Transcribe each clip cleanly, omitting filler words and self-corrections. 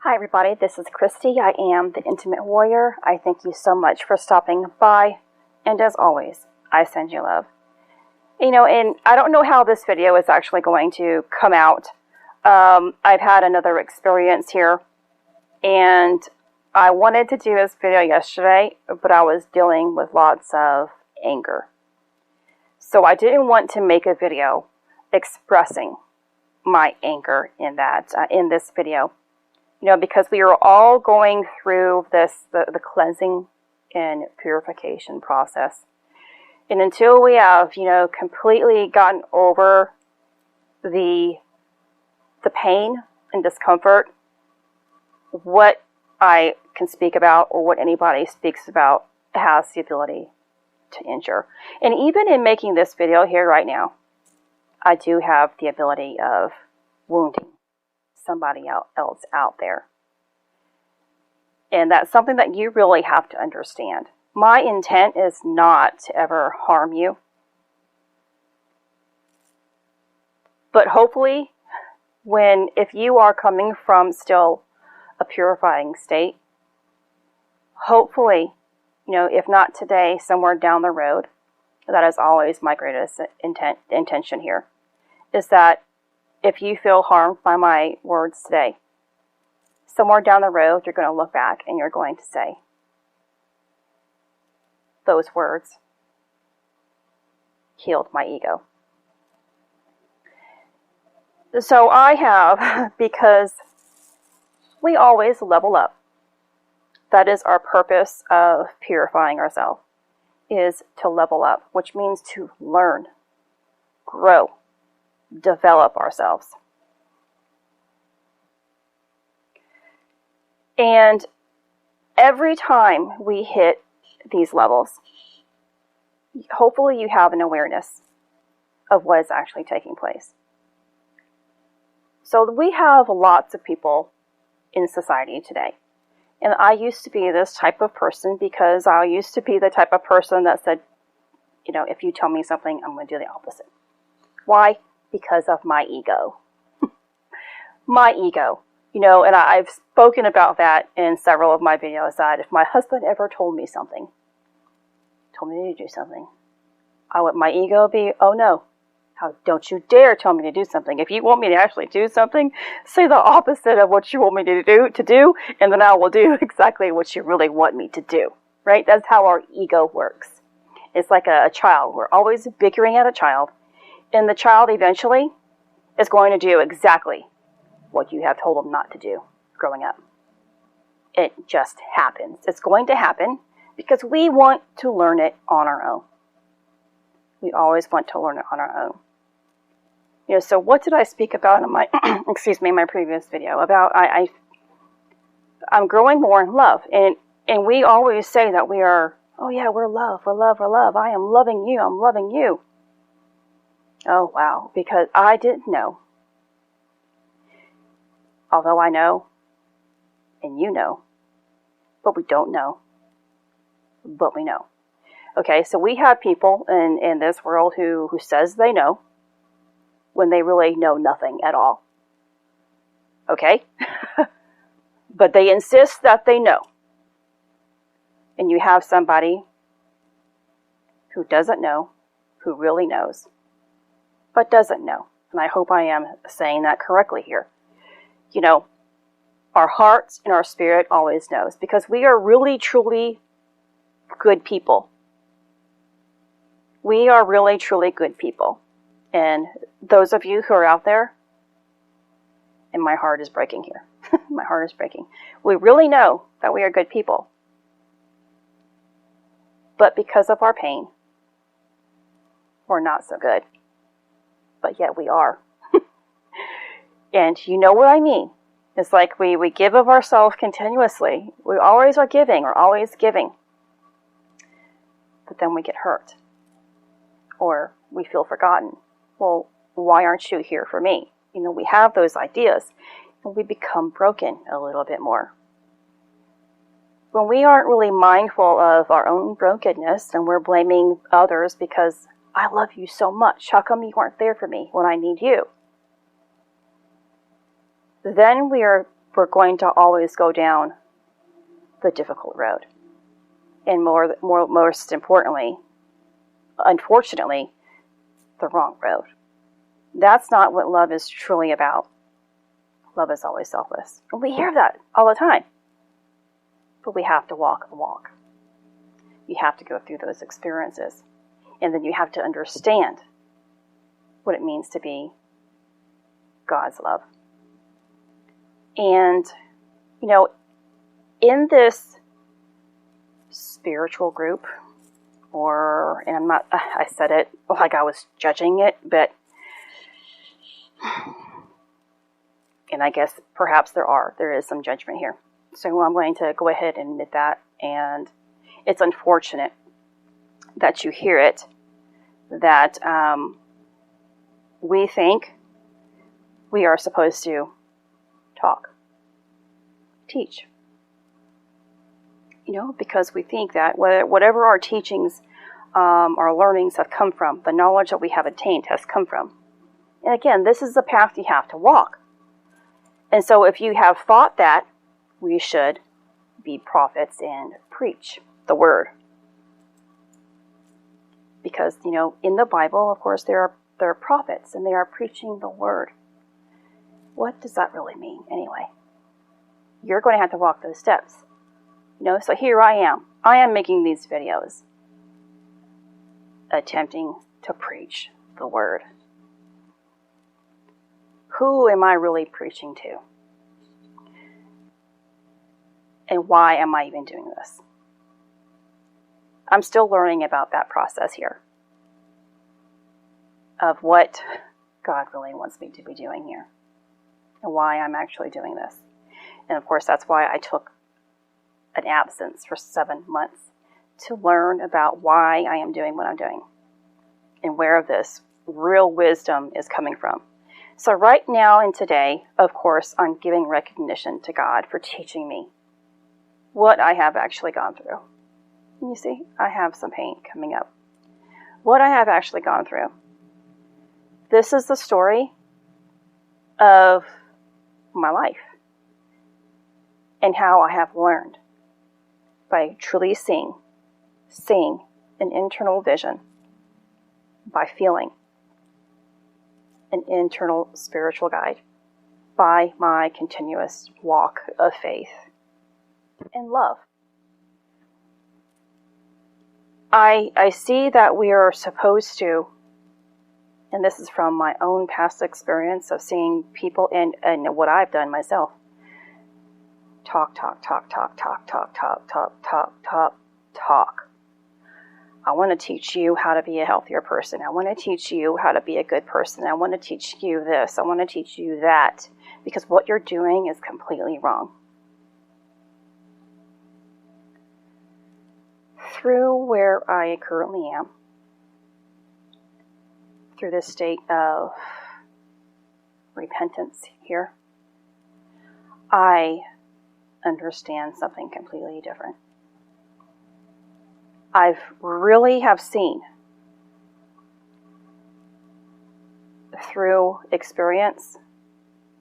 Hi everybody, this is Christy. I am the Intimate Warrior. I thank you so much for stopping by, and as always, I send you love. And I don't know how this video is actually going to come out. I've had another experience here, and I wanted to do this video yesterday, but I was dealing with lots of anger. So I didn't want to make a video expressing my anger in this video. Because we are all going through the cleansing and purification process. And until we have, completely gotten over the pain and discomfort, what I can speak about or what anybody speaks about has the ability to injure. And even in making this video here right now, I do have the ability of wounding somebody else out there. And that's something that you really have to understand. My intent is not to ever harm you. But hopefully, if you are coming from still a purifying state, hopefully, if not today, somewhere down the road, that is always my greatest intention here, is that if you feel harmed by my words today, somewhere down the road, you're going to look back and you're going to say, those words healed my ego. So I have, because we always level up. That is our purpose of purifying ourselves, is to level up, which means to learn, grow, develop ourselves. And every time we hit these levels, hopefully you have an awareness of what is actually taking place. So we have lots of people in society today. And I used to be this type of person because I used to be the type of person that said, if you tell me something, I'm going to do the opposite. Why? Because of my ego. My ego. And I've spoken about that in several of my videos, that if my husband ever told me to do something, my ego would be, oh no, how don't you dare tell me to do something. If you want me to actually do something, say the opposite of what you want me to do, and then I will do exactly what you really want me to do, right? That's how our ego works. It's like a child. We're always bickering at a child, and the child eventually is going to do exactly what you have told them not to do growing up. It just happens. It's going to happen because we want to learn it on our own. We always want to learn it on our own. So what did I speak about in my my previous video about I'm growing more in love, and we always say that we are, oh yeah, we're love. I am loving you. I'm loving you. Oh wow, because I didn't know. Although I know, and you know, but we don't know, but we know. Okay, so we have people in this world who says they know when they really know nothing at all. Okay? But they insist that they know. And you have somebody who doesn't know, who really knows, but doesn't know. And I hope I am saying that correctly here. Our hearts and our spirit always knows, because we are really, truly good people. We are really, truly good people. And those of you who are out there, and my heart is breaking here. My heart is breaking. We really know that we are good people. But because of our pain, we're not so good. But yet we are. And you know what I mean. It's like we give of ourselves continuously. We always are giving. We're always giving. But then we get hurt. Or we feel forgotten. Well, why aren't you here for me? We have those ideas. And we become broken a little bit more. When we aren't really mindful of our own brokenness and we're blaming others because I love you so much. How come you weren't there for me when I need you? Then we are we're going to always go down the difficult road. And most importantly, unfortunately, the wrong road. That's not what love is truly about. Love is always selfless. And we hear that all the time. But we have to walk the walk. You have to go through those experiences. And then you have to understand what it means to be God's love. And, in this spiritual group, and I said it like I was judging it, but, and I guess perhaps there is some judgment here. So I'm going to go ahead and admit that, and it's unfortunate that you hear it, that we think we are supposed to talk, teach. Because we think that whatever our teachings, our learnings have come from, the knowledge that we have attained has come from. And again, this is the path you have to walk. And so if you have thought that we should be prophets and preach the word. Because, in the Bible, of course, there are prophets and they are preaching the word. What does that really mean anyway? You're going to have to walk those steps. So here I am. I am making these videos, attempting to preach the word. Who am I really preaching to? And why am I even doing this? I'm still learning about that process here, of what God really wants me to be doing here, and why I'm actually doing this. And of course, that's why I took an absence for 7 months to learn about why I am doing what I'm doing and where this real wisdom is coming from. So right now and today, of course, I'm giving recognition to God for teaching me what I have actually gone through. You see, I have some pain coming up. What I have actually gone through. This is the story of my life and how I have learned by truly seeing an internal vision, by feeling an internal spiritual guide, by my continuous walk of faith and love. I see that we are supposed to, and this is from my own past experience of seeing people and what I've done myself, talk. I want to teach you how to be a healthier person. I want to teach you how to be a good person. I want to teach you this. I want to teach you that. Because what you're doing is completely wrong. Through where I currently am, through this state of repentance here, I understand something completely different. I've really have seen through experience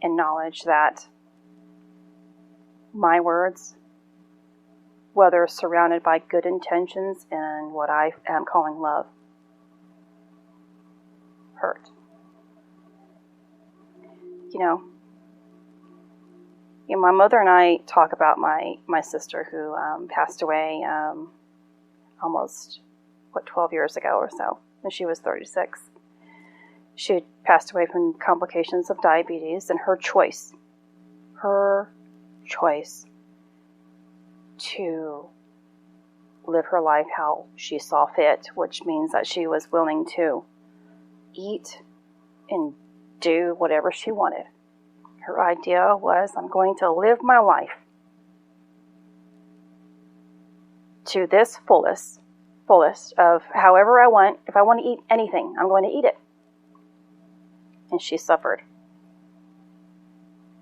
and knowledge that my words, whether surrounded by good intentions and what I am calling love, hurt. My mother and I talk about my sister who passed away almost, 12 years ago or so, when she was 36. She had passed away from complications of diabetes, and her choice to live her life how she saw fit, which means that she was willing to eat and do whatever she wanted. Her idea was, I'm going to live my life to this fullest of however I want. If I want to eat anything, I'm going to eat it. And she suffered.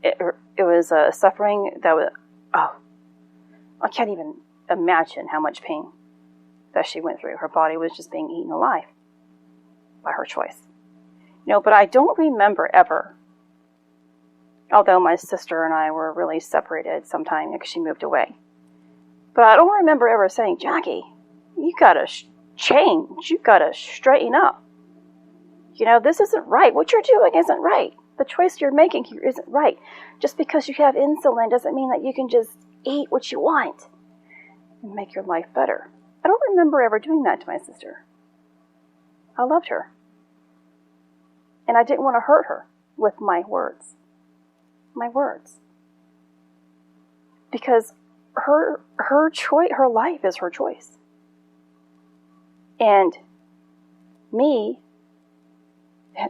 It was a suffering that was, I can't even imagine how much pain that she went through. Her body was just being eaten alive by her choice. But I don't remember ever Although my sister and I were really separated sometime because she moved away. But I don't remember ever saying, Jackie, you gotta change. You gotta straighten up. This isn't right. What you're doing isn't right. The choice you're making here isn't right. Just because you have insulin doesn't mean that you can just eat what you want and make your life better. I don't remember ever doing that to my sister. I loved her. And I didn't want to hurt her with my words. My words. Because her choice, her life is her choice. And me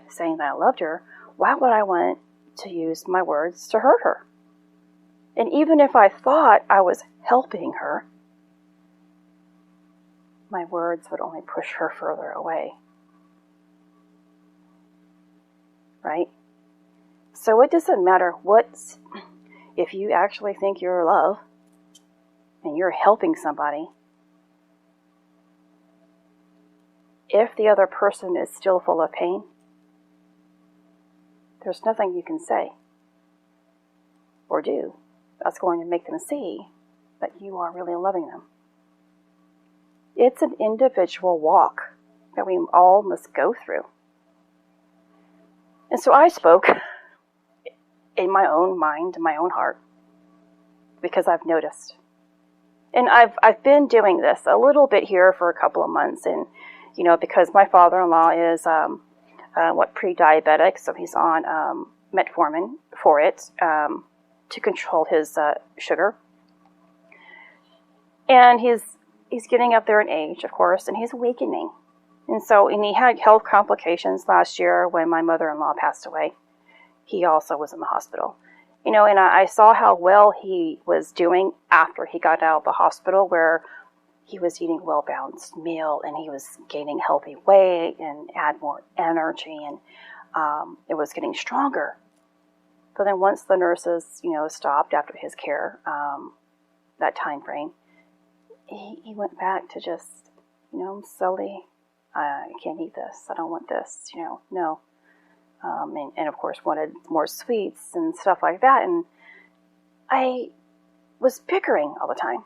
saying that I loved her, why would I want to use my words to hurt her? And even if I thought I was helping her, my words would only push her further away. Right? So it doesn't matter if you actually think you're love and you're helping somebody, if the other person is still full of pain, there's nothing you can say or do that's going to make them see that you are really loving them. It's an individual walk that we all must go through. And so I spoke in my own mind, in my own heart, because I've noticed. And I've been doing this a little bit here for a couple of months, and because my father-in-law is pre-diabetic, so he's on metformin for it to control his sugar. And he's getting up there in age, of course, and he's weakening. And he had health complications last year when my mother-in-law passed away. He also was in the hospital. And I saw how well he was doing after he got out of the hospital, where he was eating well-balanced meal and he was gaining healthy weight and had more energy, and it was getting stronger. But then once the nurses, stopped after his care, that time frame, he went back to just, slowly, I can't eat this. I don't want this, no. And of course wanted more sweets and stuff like that. And I was bickering all the time.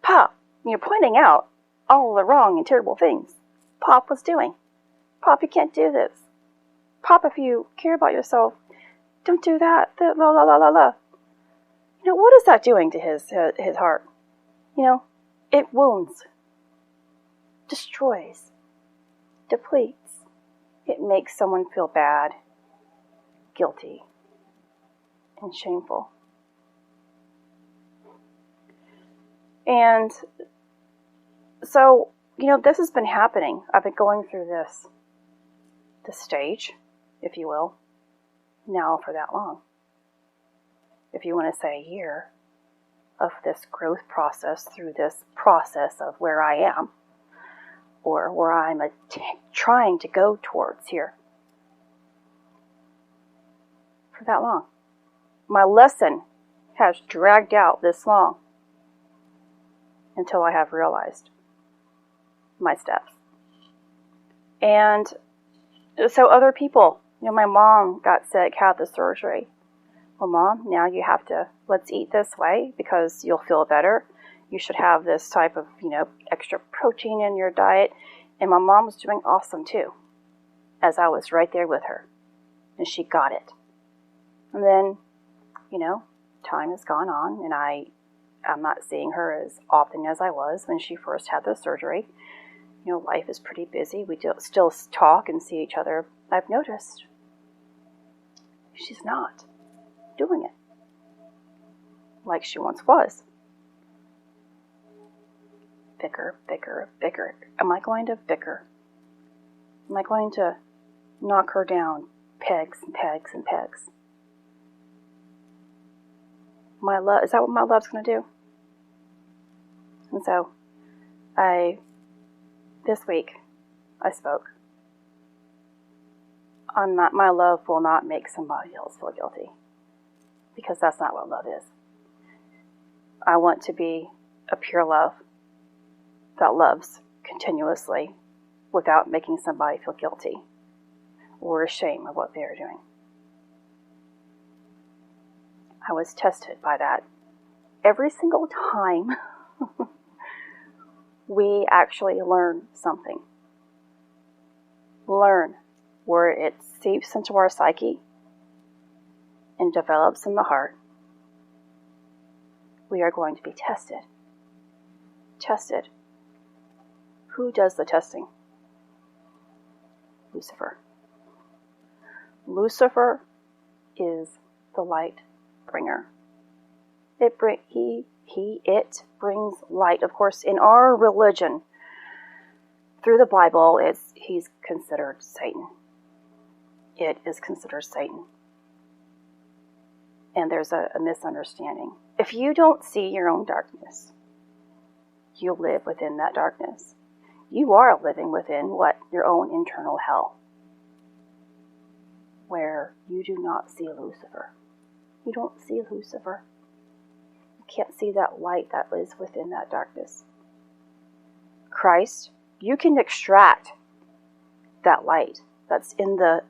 Pop, you're pointing out all the wrong and terrible things Pop was doing. Pop, you can't do this. Pop, if you care about yourself, don't do that. La la la la la. What is that doing to his heart? It wounds, destroys, depletes. It makes someone feel bad, guilty, and shameful. And so, this has been happening. I've been going through this stage, if you will, now for that long. If you want to say a year of this growth process through this process of where I am, or where I'm trying to go towards here. For that long. My lesson has dragged out this long until I have realized my steps. And so other people, my mom got sick, had the surgery. Well, Mom, now you have to, let's eat this way because you'll feel better. You should have this type of, extra protein in your diet. And my mom was doing awesome too, as I was right there with her. And she got it. And then, time has gone on, and I'm not seeing her as often as I was when she first had the surgery. Life is pretty busy. We still talk and see each other. I've noticed she's not doing it like she once was. Bicker, bicker, bicker. Am I going to bicker? Am I going to knock her down pegs and pegs and pegs? My love, is that what my love's going to do? And so, this week, I spoke. My love will not make somebody else feel guilty, because that's not what love is. I want to be a pure love that loves continuously without making somebody feel guilty or ashamed of what they are doing. I was tested by that. Every single time we actually learn something. Learn where it seeps into our psyche and develops in the heart. We are going to be tested. Tested. Who does the testing? Lucifer. Lucifer is the light bringer. It brings light. Of course, in our religion, through the Bible, he's considered Satan. It is considered Satan. And there's a misunderstanding. If you don't see your own darkness, you live within that darkness. You are living within what? Your own internal hell, where you do not see Lucifer. You don't see Lucifer. You can't see that light that is within that darkness. Christ, you can extract that light that's in the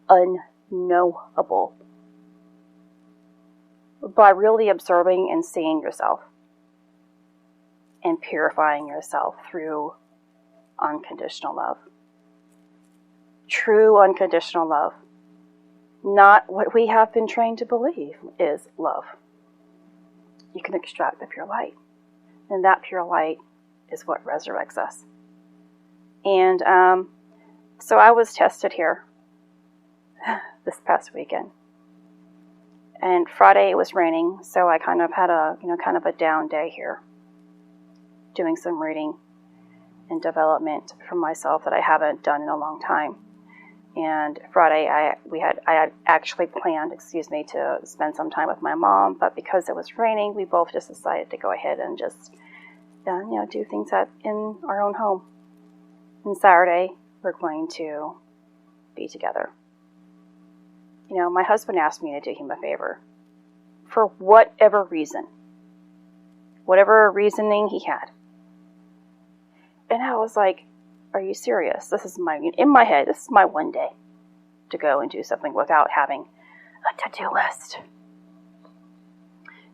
unknowable by really observing and seeing yourself and purifying yourself through unconditional love. True unconditional love. Not what we have been trained to believe is love. You can extract the pure light. And that pure light is what resurrects us. And so I was tested here this past weekend. And Friday it was raining, so I kind of had a down day here, doing some reading and development for myself that I haven't done in a long time. And Friday I had actually planned, to spend some time with my mom, but because it was raining, we both just decided to go ahead and just do things in our own home. And Saturday we're going to be together. My husband asked me to do him a favor for whatever reason, whatever reasoning he had. And I was like, are you serious? In my head, this is my one day to go and do something without having a to-do list.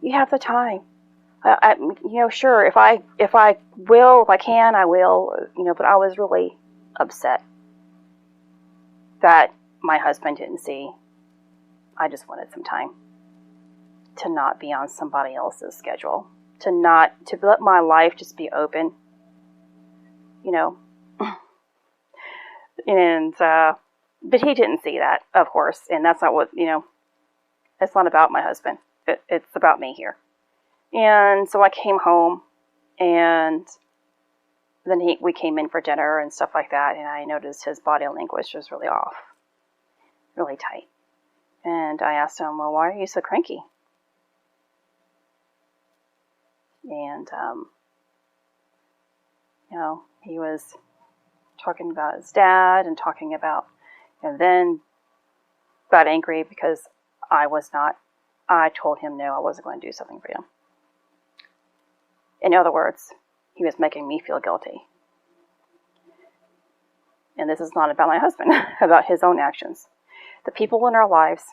You have the time. Sure, if I can, I will, but I was really upset that my husband didn't see. I just wanted some time to not be on somebody else's schedule, to let my life just be open, and, but he didn't see that, of course, and that's not what, it's not about my husband. It's about me here. And so I came home, and then we came in for dinner and stuff like that, and I noticed his body language was really off, really tight. And I asked him, well, why are you so cranky? And, he was talking about his dad and talking about, and then got angry because I told him no, I wasn't going to do something for him. In other words, he was making me feel guilty. And this is not about my husband, about his own actions. The people in our lives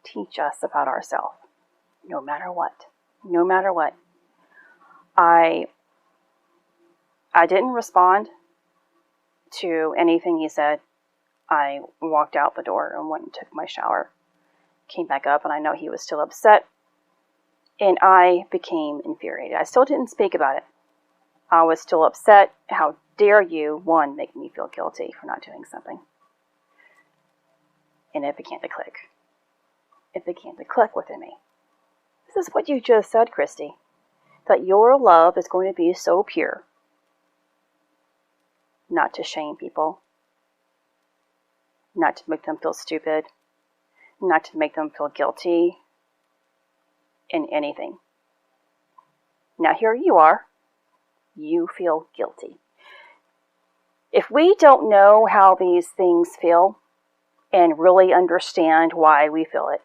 teach us about ourselves, no matter what. No matter what. I didn't respond to anything he said. I walked out the door and went and took my shower. Came back up, and I know he was still upset. And I became infuriated. I still didn't speak about it. I was still upset. How dare you, one, make me feel guilty for not doing something? And it began to click. It began to click within me. This is what you just said, Christy. That your love is going to be so pure. Not to shame people. Not to make them feel stupid. Not to make them feel guilty. In anything. Now here you are. You feel guilty. If we don't know how these things feel and really understand why we feel it,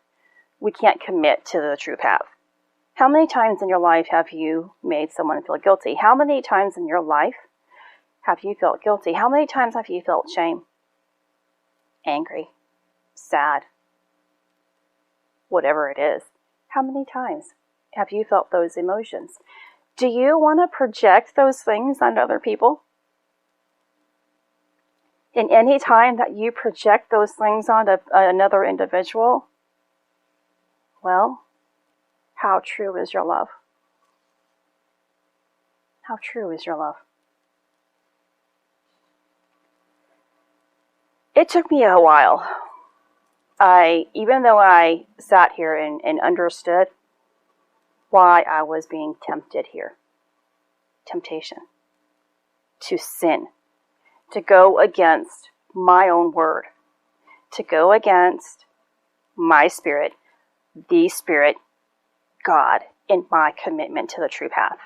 we can't commit to the true path. How many times in your life have you made someone feel guilty? How many times in your life have you felt guilty? How many times have you felt shame? Angry? Sad? Whatever it is. How many times have you felt those emotions? Do you want to project those things onto other people? And any time that you project those things onto another individual, well, how true is your love? How true is your love? It took me a while. Even though I sat here and understood why I was being tempted here. Temptation. To sin. To go against my own word. To go against my spirit, the Spirit, God, and my commitment to the true path.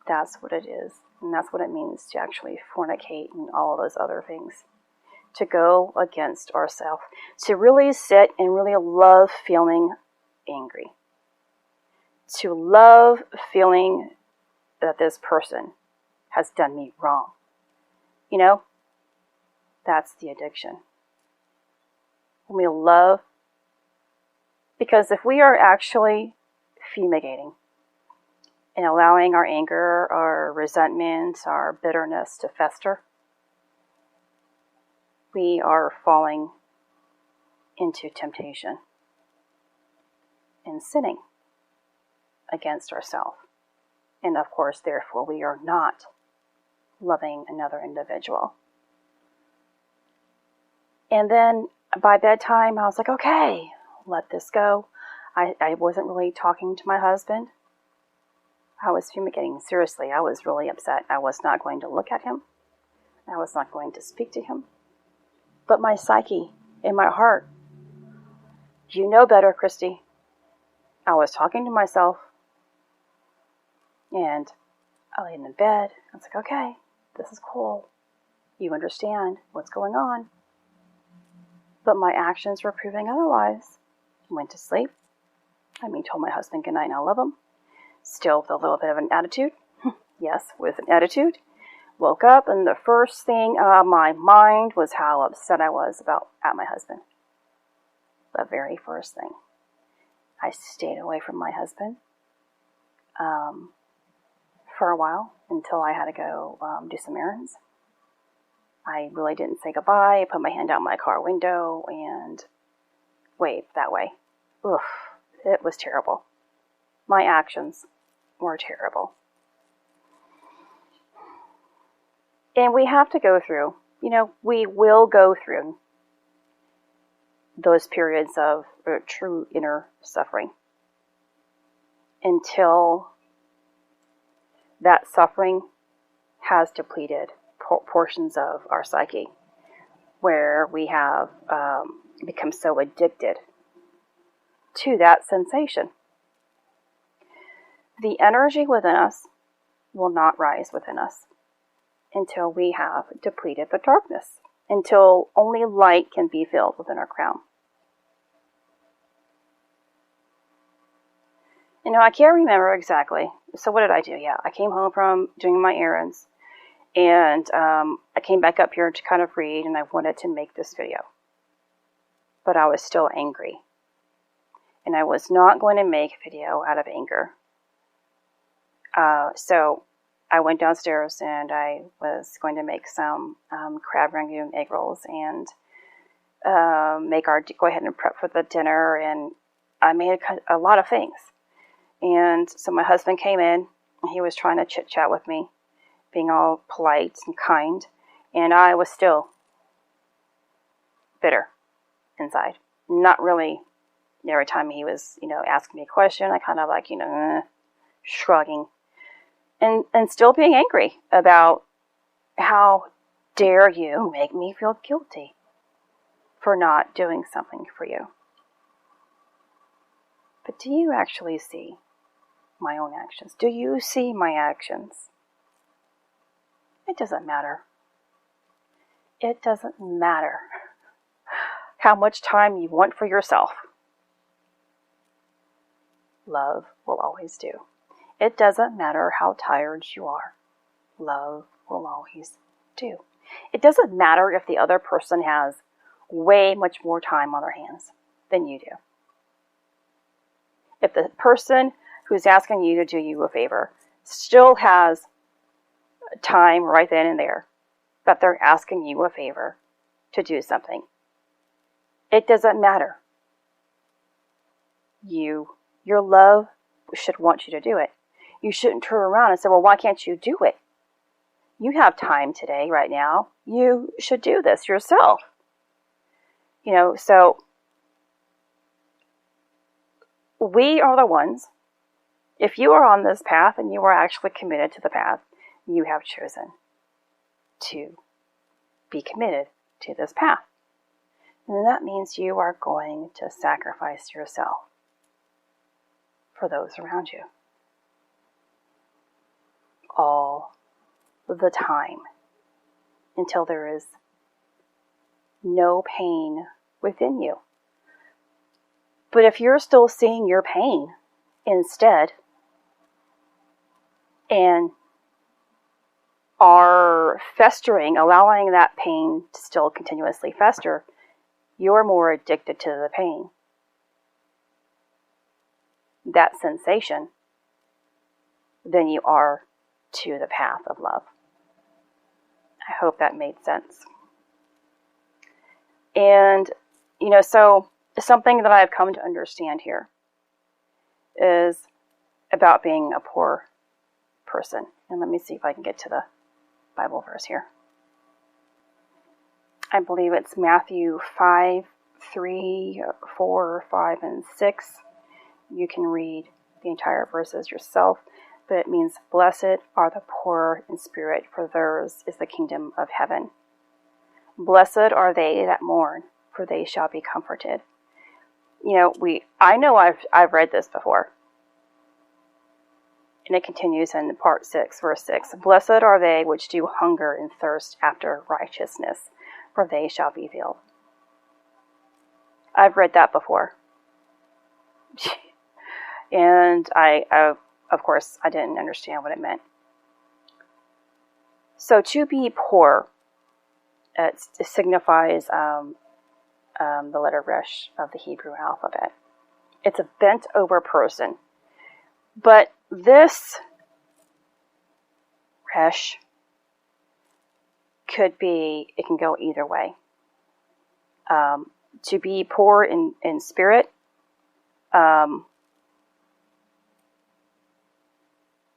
That's what it is. And that's what it means to actually fornicate and all those other things. To go against ourselves. To really sit and really love feeling angry. To love feeling that this person has done me wrong. You know, that's the addiction. When we love, because if we are actually fumigating and allowing our anger, our resentment, our bitterness to fester, we are falling into temptation and sinning against ourselves. And of course, therefore, we are not loving another individual. And then by bedtime, I was like, okay, let this go. I wasn't really talking to my husband. I was fumigating. Seriously, I was really upset. I was not going to look at him. I was not going to speak to him. But my psyche and my heart, you know better, Christy. I was talking to myself. And I laid in the bed. I was like, okay, this is cool. You understand what's going on. But my actions were proving otherwise. I went to sleep. Told my husband goodnight and I love him. Still with a little bit of an attitude. Yes, with an attitude. Woke up and the first thing on my mind was how upset I was at my husband. The very first thing. I stayed away from my husband for a while until I had to go do some errands. I really didn't say goodbye. I put my hand out my car window and waved that way. Oof, it was terrible. My actions were terrible. And we have to go through, we will go through those periods of true inner suffering until that suffering has depleted portions of our psyche, where we have become so addicted to that sensation. The energy within us will not rise within us until we have depleted the darkness, until only light can be filled within our crown. I can't remember exactly. So what did I do? Yeah, I came home from doing my errands, and I came back up here to kind of read, and I wanted to make this video. But I was still angry. And I was not going to make a video out of anger. So I went downstairs and I was going to make some crab rangoon egg rolls and go ahead and prep for the dinner. And I made a lot of things. And so my husband came in and he was trying to chit chat with me, being all polite and kind. And I was still bitter inside. Not really. Every time he was, asking me a question, I kind of like, shrugging. And still being angry about how dare you make me feel guilty for not doing something for you. But do you actually see my own actions? Do you see my actions? It doesn't matter. It doesn't matter how much time you want for yourself. Love will always do. It doesn't matter how tired you are. Love will always do. It doesn't matter if the other person has way much more time on their hands than you do. If the person who's asking you to do you a favor still has time right then and there that they're asking you a favor to do something, it doesn't matter. Your love should want you to do it. You shouldn't turn around and say, well, why can't you do it? You have time today, right now. You should do this yourself. So we are the ones, if you are on this path and you are actually committed to the path, you have chosen to be committed to this path. And that means you are going to sacrifice yourself for those around you all the time until there is no pain within you. But if you're still seeing your pain instead and are festering, allowing that pain to still continuously fester, you're more addicted to the pain, that sensation, than you are to the path of love. I hope that made sense. And, so something that I've come to understand here is about being a poor person. And let me see if I can get to the Bible verse here. I believe it's Matthew 5, 3, 4, 5, and 6. You can read the entire verses yourself, but it means, blessed are the poor in spirit, for theirs is the kingdom of heaven. Blessed are they that mourn, for they shall be comforted. I know I've read this before. And it continues in part 6, verse 6. Blessed are they which do hunger and thirst after righteousness, for they shall be filled. I've read that before. And of course, I didn't understand what it meant. So to be poor, it signifies the letter Resh of the Hebrew alphabet. It's a bent over person. But this Resh it can go either way. To be poor in spirit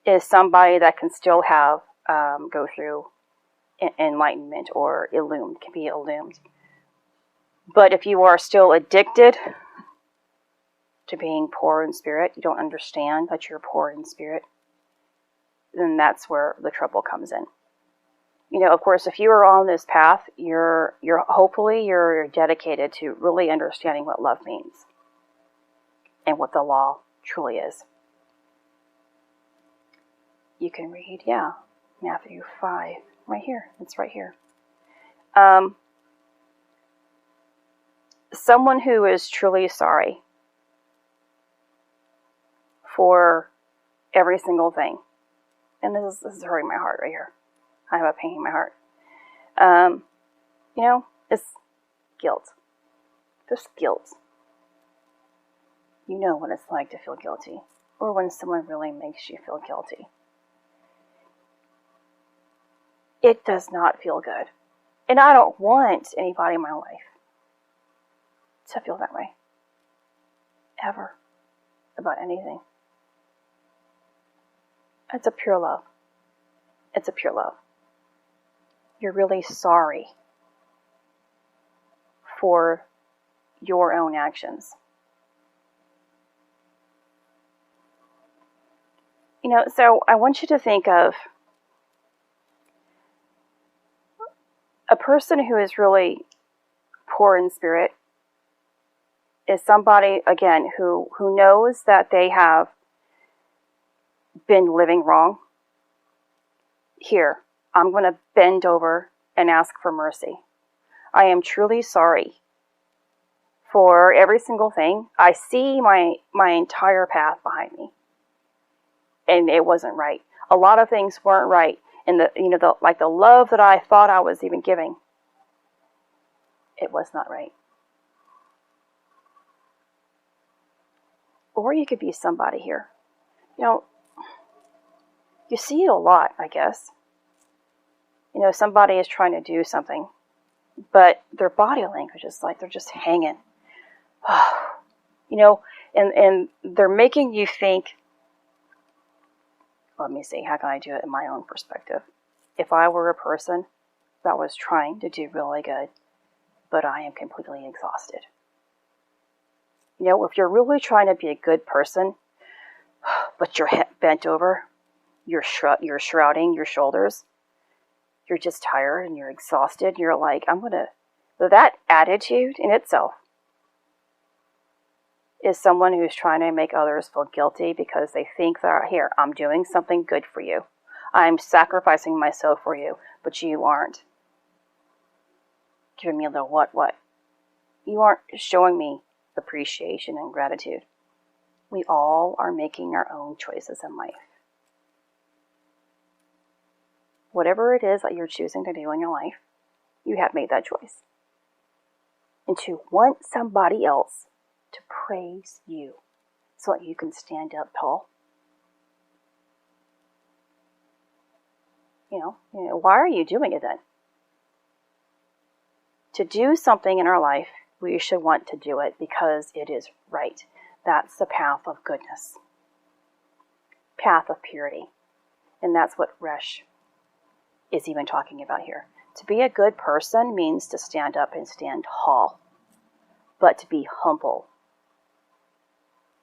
is somebody that can still have go through enlightenment or can be illumined. But if you are still addicted to being poor in spirit, you don't understand that you're poor in spirit, then that's where the trouble comes in. Of course, if you are on this path, hopefully you're dedicated to really understanding what love means and what the law truly is. You can read, Matthew 5, right here. It's right here. Someone who is truly sorry for every single thing. And this is hurting my heart right here. I have a pain in my heart. It's guilt. Just guilt. You know what it's like to feel guilty, or when someone really makes you feel guilty. It does not feel good. And I don't want anybody in my life to feel that way. Ever. About anything. It's a pure love. It's a pure love. You're really sorry for your own actions. So I want you to think of a person who is really poor in spirit is somebody, again, who knows that they have been living wrong. Here, I'm going to bend over and ask for mercy. I am truly sorry for every single thing. I see my entire path behind me, and it wasn't right. A lot of things weren't right, and the love that I thought I was even giving, it was not right. Or you could be somebody here. You know, you see it a lot, I guess. You know, somebody is trying to do something, but their body language is like they're just hanging. You know, and they're making you think, let me see, how can I do it in my own perspective? If I were a person that was trying to do really good, but I am completely exhausted. You know, if you're really trying to be a good person, but you're bent over, you're shrouding your shoulders, you're just tired and you're exhausted, you're like, that attitude in itself is someone who's trying to make others feel guilty because they think that, here, I'm doing something good for you. I'm sacrificing myself for you, but you aren't giving me a little what. You aren't showing me appreciation and gratitude. We all are making our own choices in life. Whatever it is that you're choosing to do in your life, you have made that choice. And to want somebody else to praise you so that you can stand up tall. You know, why are you doing it then? To do something in our life, we should want to do it because it is right. That's the path of goodness. Path of purity. And that's what Resh is even talking about here. To be a good person means to stand up and stand tall, but to be humble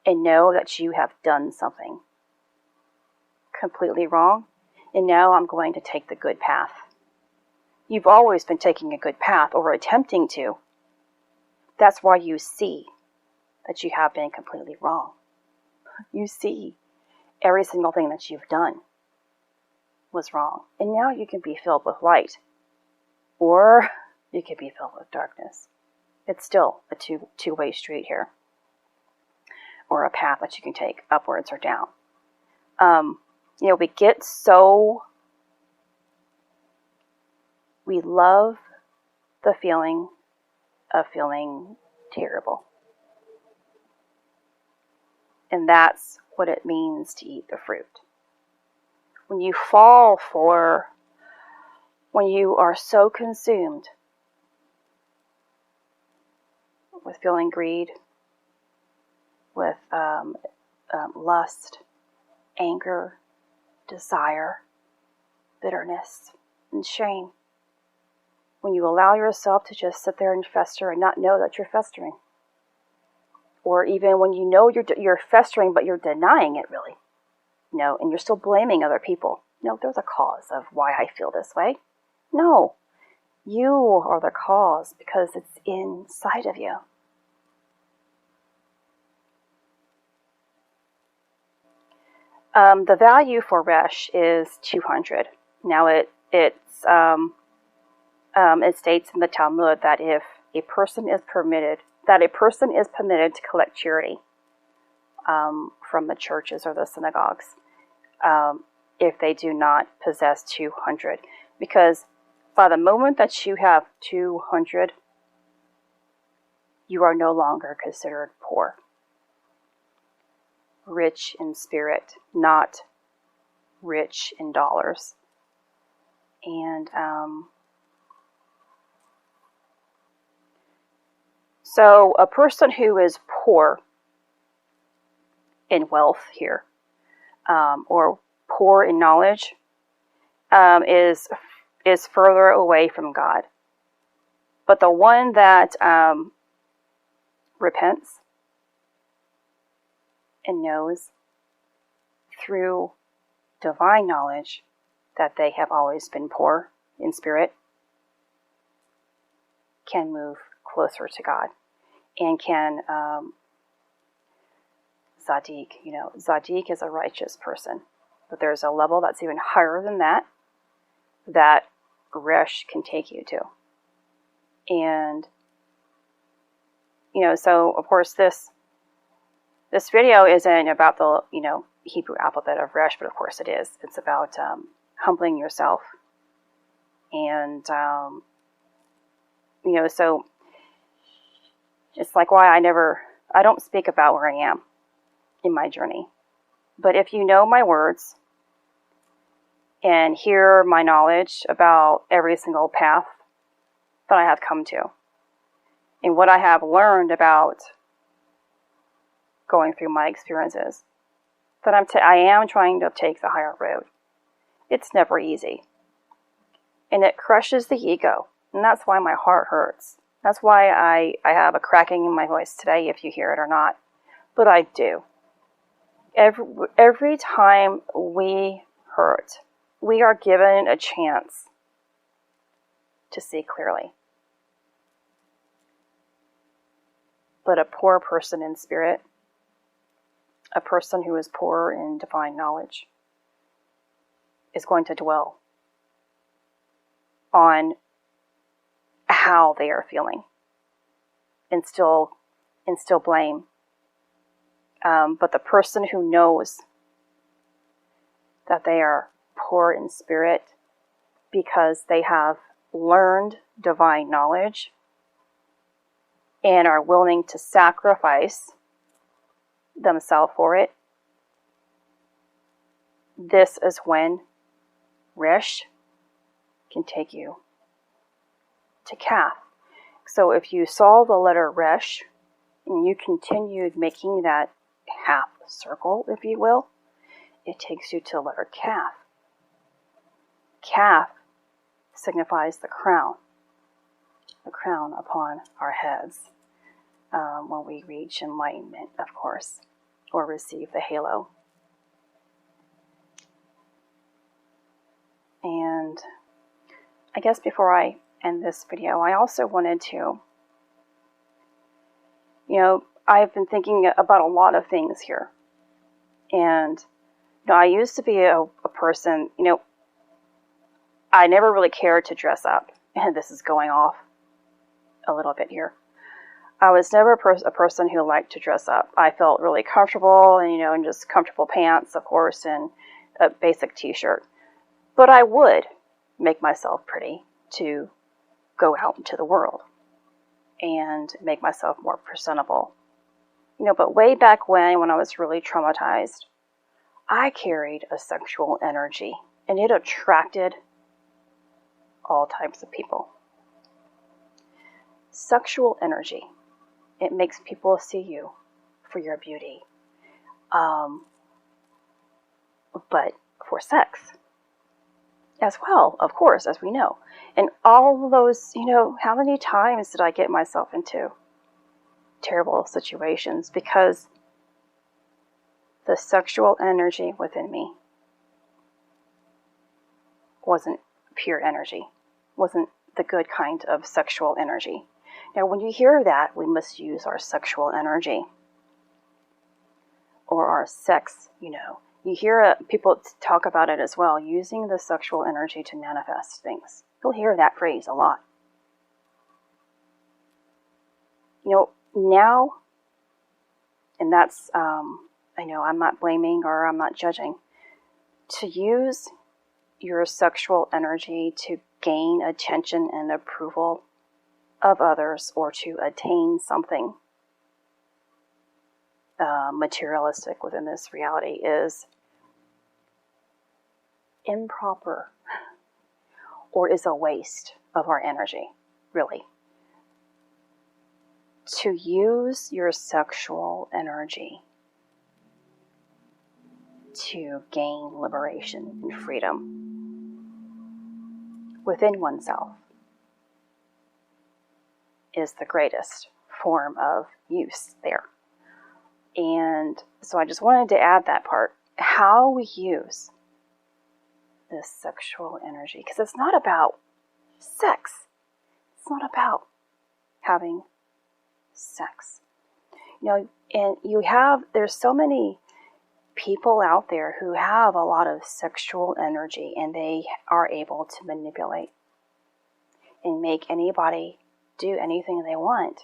and know that you have done something completely wrong, and now I'm going to take the good path. You've always been taking a good path or attempting to. That's why you see that you have been completely wrong. You see every single thing that you've done was wrong. And now you can be filled with light. Or you can be filled with darkness. It's still a two-way street here. Or a path that you can take upwards or down. We love the feeling of feeling terrible. And that's what it means to eat the fruit. When you are so consumed with feeling greed, with lust, anger, desire, bitterness, and shame, when you allow yourself to just sit there and fester and not know that you're festering. Or even when you know you're festering, but you're denying it really. No, and you're still blaming other people. No, they're the cause of why I feel this way. No, you are the cause because it's inside of you. The value for Resh is 200. Now it states in the Talmud that if a person is permitted to collect charity from the churches or the synagogues, if they do not possess 200, because by the moment that you have 200, you are no longer considered poor. Rich in spirit, not rich in dollars. And so a person who is poor in wealth here, or poor in knowledge, is further away from God. But the one that repents and knows through divine knowledge that they have always been poor in spirit can move closer to God and can Zadik, Zadik is a righteous person, but there's a level that's even higher than that Resh can take you to. And so of course this video isn't about the Hebrew alphabet of Resh, but of course it is. It's about humbling yourself, and so it's like why I don't speak about where I am. in my journey. But if you know my words and hear my knowledge about every single path that I have come to, and what I have learned about going through my experiences, that I am trying to take the higher road. It's never easy. And it crushes the ego. And that's why my heart hurts. That's why I have a cracking in my voice today, if you hear it or not. But I do. Every time we hurt, we are given a chance to see clearly. But a poor person in spirit, a person who is poor in divine knowledge, is going to dwell on how they are feeling and still blame. But the person who knows that they are poor in spirit because they have learned divine knowledge and are willing to sacrifice themselves for it, this is when Resh can take you to Kaf. So if you saw the letter Resh and you continued making that half circle, if you will, it takes you to the letter Kaf. Kaf signifies the crown upon our heads when we reach enlightenment, of course, or receive the halo. And I guess before I end this video, I also wanted to, I've been thinking about a lot of things here. And, I used to be a person, I never really cared to dress up. And this is going off a little bit here. I was never a person who liked to dress up. I felt really comfortable, and, in just comfortable pants, of course, and a basic t-shirt. But I would make myself pretty to go out into the world and make myself more presentable. But way back when I was really traumatized, I carried a sexual energy, and it attracted all types of people. Sexual energy. It makes people see you for your beauty. But for sex as well, of course, as we know. And all of those, how many times did I get myself into terrible situations because the sexual energy within me wasn't pure energy, wasn't the good kind of sexual energy. Now, when you hear that, we must use our sexual energy or our sex, You hear people talk about it as well, using the sexual energy to manifest things. You'll hear that phrase a lot. Now, and that's, I'm not blaming or I'm not judging, to use your sexual energy to gain attention and approval of others or to attain something materialistic within this reality is improper or is a waste of our energy, really. To use your sexual energy to gain liberation and freedom within oneself is the greatest form of use there. And so I just wanted to add that part, how we use this sexual energy, because it's not about sex. It's not about having sex. And there's so many people out there who have a lot of sexual energy, and they are able to manipulate and make anybody do anything they want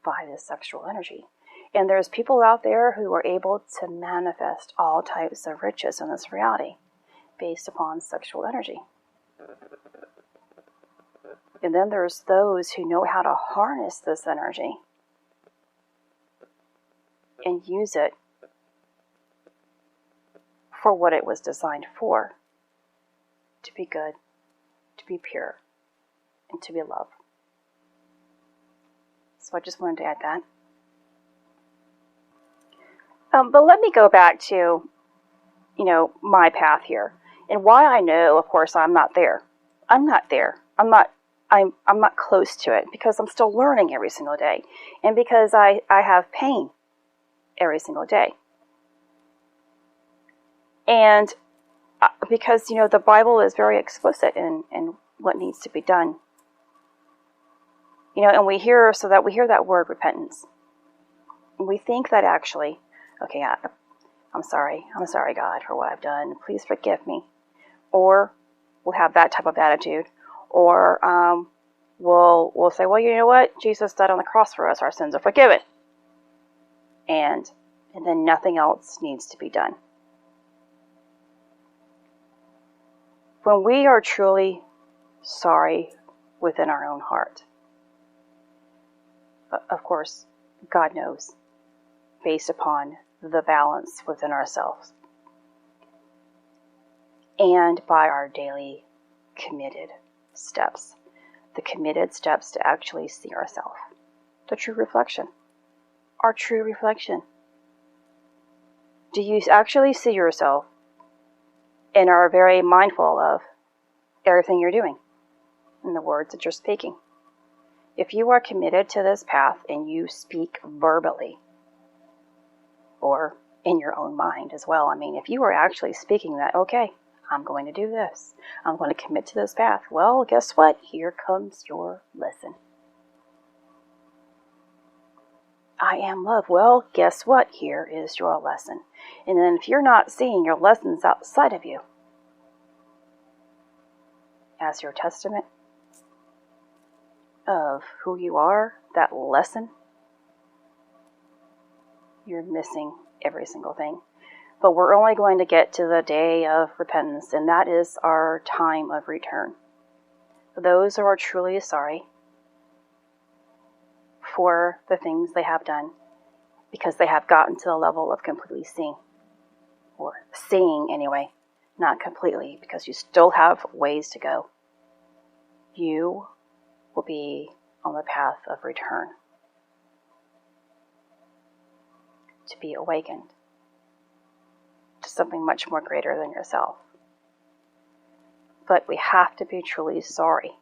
by this sexual energy. And there's people out there who are able to manifest all types of riches in this reality based upon sexual energy. And then there's those who know how to harness this energy and use it for what it was designed for, to be good, to be pure, and to be love. So I just wanted to add that. But let me go back to, my path here, and why I know, of course, I'm not there. I'm not there. I'm not close to it, because I'm still learning every single day, and because I have pain every single day, and because the Bible is very explicit in what needs to be done. And we hear that word repentance, and we think that actually, okay, I'm sorry God for what I've done, please forgive me, or we'll have that type of attitude, or we'll say, well, you know what, Jesus died on the cross for us, our sins are forgiven, and then nothing else needs to be done. When we are truly sorry within our own heart, of course, God knows, based upon the balance within ourselves, and by our daily committed steps, the committed steps to actually see ourselves, the true reflection, our true reflection. Do you actually see yourself and are very mindful of everything you're doing and the words that you're speaking? If you are committed to this path and you speak verbally, or in your own mind as well, if you are actually speaking that, okay, I'm going to do this, I'm going to commit to this path, well, guess what? Here comes your lesson. I am love. Well, guess what? Here is your lesson. And then if you're not seeing your lessons outside of you as your testament of who you are, that lesson, you're missing every single thing. But we're only going to get to the day of repentance, and that is our time of return. Those who are truly sorry for the things they have done, because they have gotten to the level of completely seeing, or seeing anyway, not completely, because you still have ways to go. You will be on the path of return, to be awakened to something much more greater than yourself. But we have to be truly sorry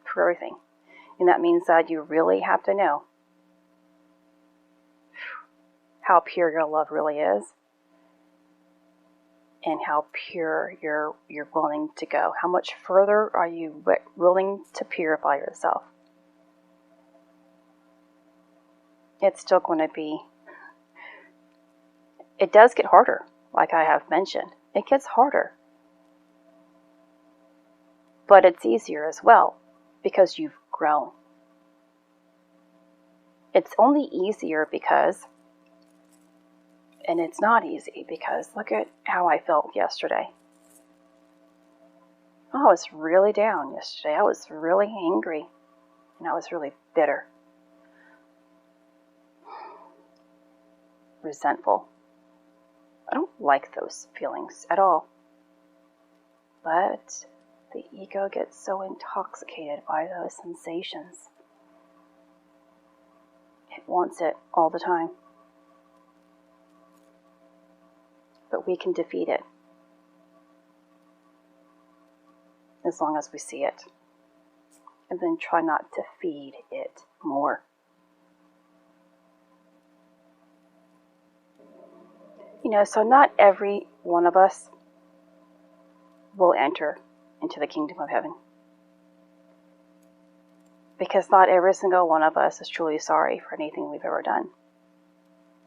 for everything. And that means that you really have to know how pure your love really is, and how pure you're willing to go. How much further are you willing to purify yourself? It's still going to be, it does get harder, like I have mentioned. It gets harder. But it's easier as well, because you've grown. It's only easier because, and it's not easy because, look at how I felt yesterday. I was really down yesterday. I was really angry, and I was really bitter, resentful. I don't like those feelings at all. But the ego gets so intoxicated by those sensations. It wants it all the time. But we can defeat it as long as we see it, and then try not to feed it more. So not every one of us will enter into the kingdom of heaven, because not every single one of us is truly sorry for anything we've ever done.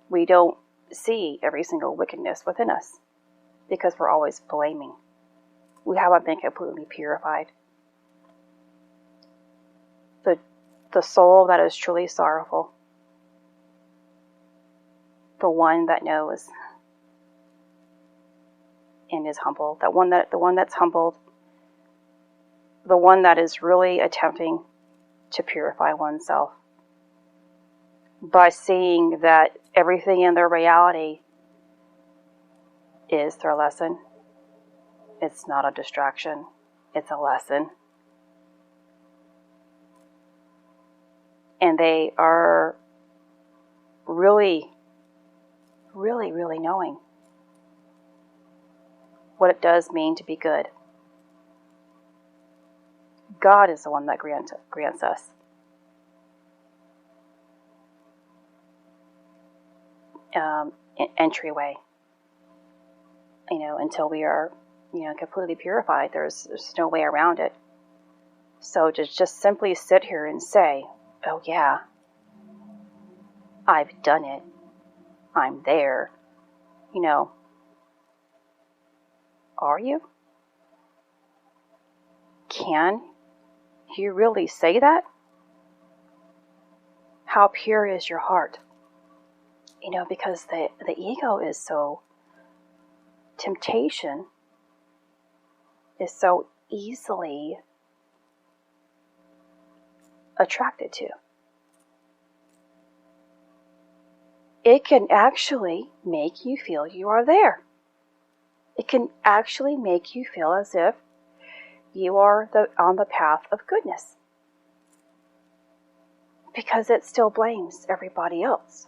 We don't see every single wickedness within us, because we're always blaming. We haven't been completely purified. The soul that is truly sorrowful, the one that knows and is humble, the one that's humbled, the one that is really attempting to purify oneself by seeing that everything in their reality Is their lesson. It's not a distraction. It's a lesson. And they are really, really, really knowing what it does mean to be good. God is the one that grants us entryway. Until we are, completely purified, there's no way around it. So to just simply sit here and say, oh yeah, I've done it, I'm there, are you? Can you really say that? How pure is your heart? Because the ego is so, temptation is so easily attracted to. It can actually make you feel you are there. It can actually make you feel as if you are on the path of goodness. Because it still blames everybody else.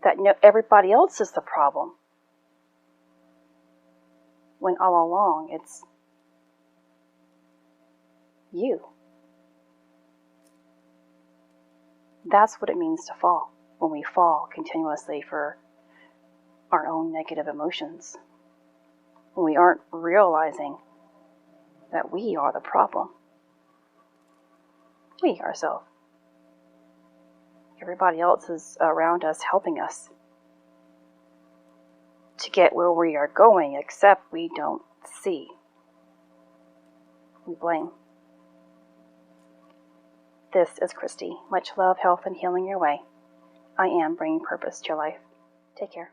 That everybody else is the problem. When all along it's you. That's what it means to fall. When we fall continuously for our own negative emotions. When we aren't realizing that we are the problem. We ourselves. Everybody else is around us helping us to get where we are going, except we don't see. We blame. This is Christy. Much love, health, and healing your way. I am bringing purpose to your life. Take care.